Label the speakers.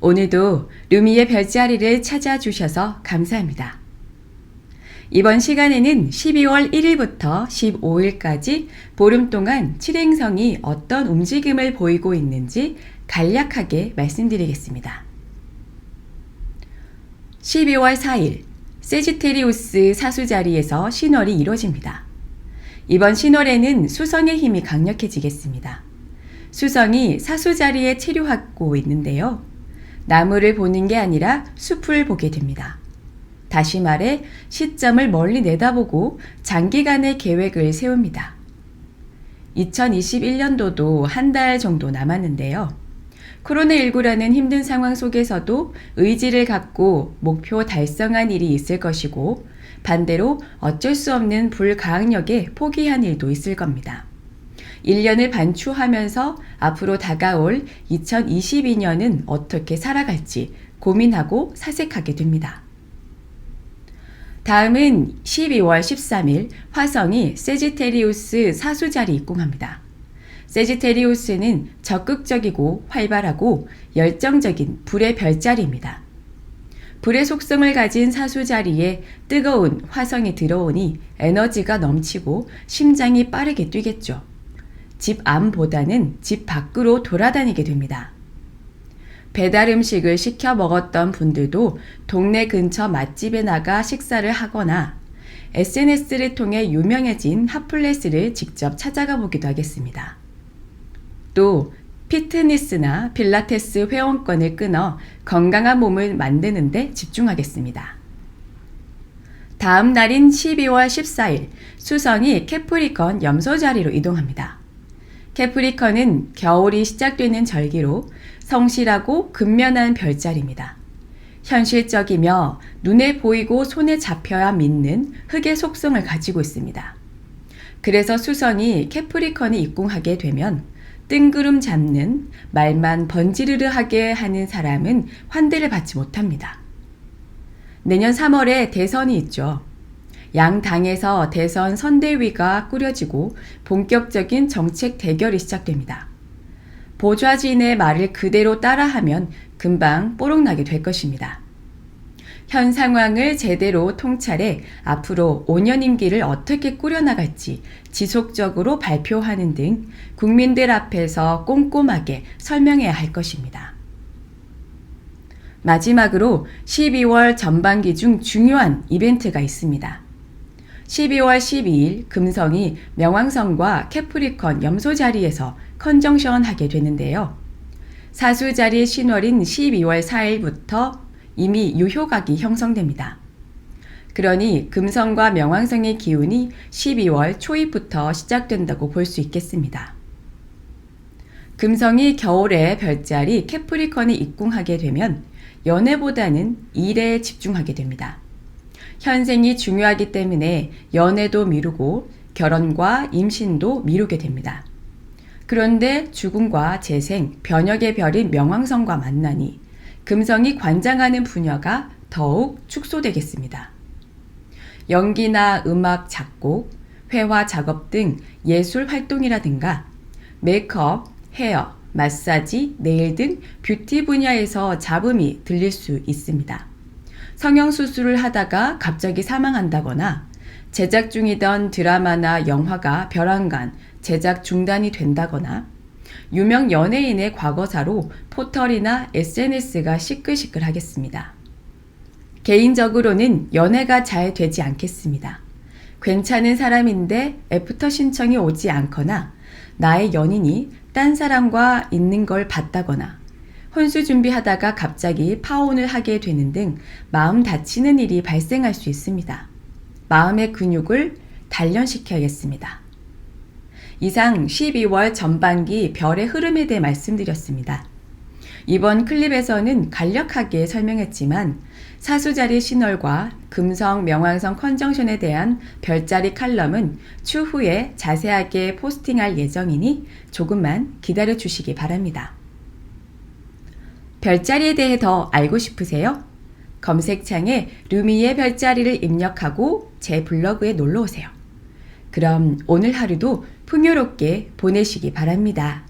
Speaker 1: 오늘도 루미의 별자리를 찾아주셔서 감사합니다. 이번 시간에는 12월 1일부터 15일까지 보름 동안 칠행성이 어떤 움직임을 보이고 있는지 간략하게 말씀드리겠습니다. 12월 4일 세지테리우스 사수자리에서 신월이 이루어집니다. 이번 신월에는 수성의 힘이 강력해지겠습니다. 수성이 사수자리에 체류하고 있는데요. 나무를 보는 게 아니라 숲을 보게 됩니다. 다시 말해 시점을 멀리 내다보고 장기간의 계획을 세웁니다. 2021년도도 한 달 정도 남았는데요. 코로나19라는 힘든 상황 속에서도 의지를 갖고 목표 달성한 일이 있을 것이고 반대로 어쩔 수 없는 불가항력에 포기한 일도 있을 겁니다. 1년을 반추하면서 앞으로 다가올 2022년은 어떻게 살아갈지 고민하고 사색하게 됩니다. 다음은 12월 13일 화성이 세지테리우스 사수자리 입궁합니다. 세지테리우스는 적극적이고 활발하고 열정적인 불의 별자리입니다. 불의 속성을 가진 사수자리에 뜨거운 화성이 들어오니 에너지가 넘치고 심장이 빠르게 뛰겠죠. 집 안보다는 집 밖으로 돌아다니게 됩니다. 배달 음식을 시켜 먹었던 분들도 동네 근처 맛집에 나가 식사를 하거나 SNS를 통해 유명해진 핫플레스를 직접 찾아가 보기도 하겠습니다. 또 피트니스나 필라테스 회원권을 끊어 건강한 몸을 만드는 데 집중하겠습니다. 다음 날인 12월 14일 수성이 캐프리컨 염소 자리로 이동합니다. 캐프리컨은 겨울이 시작되는 절기로 성실하고 근면한 별자리입니다. 현실적이며 눈에 보이고 손에 잡혀야 믿는 흙의 속성을 가지고 있습니다. 그래서 수성이 캐프리컨에 입궁하게 되면 뜬구름 잡는 말만 번지르르하게 하는 사람은 환대를 받지 못합니다. 내년 3월에 대선이 있죠. 양 당에서 대선 선대위가 꾸려지고 본격적인 정책 대결이 시작됩니다. 보좌진의 말을 그대로 따라하면 금방 뽀록나게 될 것입니다. 현 상황을 제대로 통찰해 앞으로 5년 임기를 어떻게 꾸려나갈지 지속적으로 발표하는 등 국민들 앞에서 꼼꼼하게 설명해야 할 것입니다. 마지막으로 12월 전반기 중 중요한 이벤트가 있습니다. 12월 12일 금성이 명왕성과 캐프리컨 염소 자리에서 컨정션 하게 되는데요. 사수자리 신월인 12월 4일부터 이미 유효각이 형성됩니다. 그러니 금성과 명왕성의 기운이 12월 초입부터 시작된다고 볼 수 있겠습니다. 금성이 겨울에 별자리 캐프리컨에 입궁하게 되면 연애보다는 일에 집중하게 됩니다. 현생이 중요하기 때문에 연애도 미루고 결혼과 임신도 미루게 됩니다. 그런데 죽음과 재생, 변혁의 별인 명왕성과 만나니 금성이 관장하는 분야가 더욱 축소되겠습니다. 연기나 음악, 작곡, 회화 작업 등 예술 활동이라든가 메이크업, 헤어, 마사지, 네일 등 뷰티 분야에서 잡음이 들릴 수 있습니다. 성형수술을 하다가 갑자기 사망한다거나 제작 중이던 드라마나 영화가 벼랑간 제작 중단이 된다거나 유명 연예인의 과거사로 포털이나 SNS가 시끌시끌하겠습니다. 개인적으로는 연애가 잘 되지 않겠습니다. 괜찮은 사람인데 애프터 신청이 오지 않거나 나의 연인이 딴 사람과 있는 걸 봤다거나 혼수 준비하다가 갑자기 파혼을 하게 되는 등 마음 다치는 일이 발생할 수 있습니다. 마음의 근육을 단련시켜야겠습니다. 이상 12월 전반기 별의 흐름에 대해 말씀드렸습니다. 이번 클립에서는 간략하게 설명했지만 사수자리 신월과 금성 명왕성 컨정션에 대한 별자리 칼럼은 추후에 자세하게 포스팅할 예정이니 조금만 기다려 주시기 바랍니다. 별자리에 대해 더 알고 싶으세요? 검색창에 루미의 별자리를 입력하고 제 블로그에 놀러오세요. 그럼 오늘 하루도 풍요롭게 보내시기 바랍니다.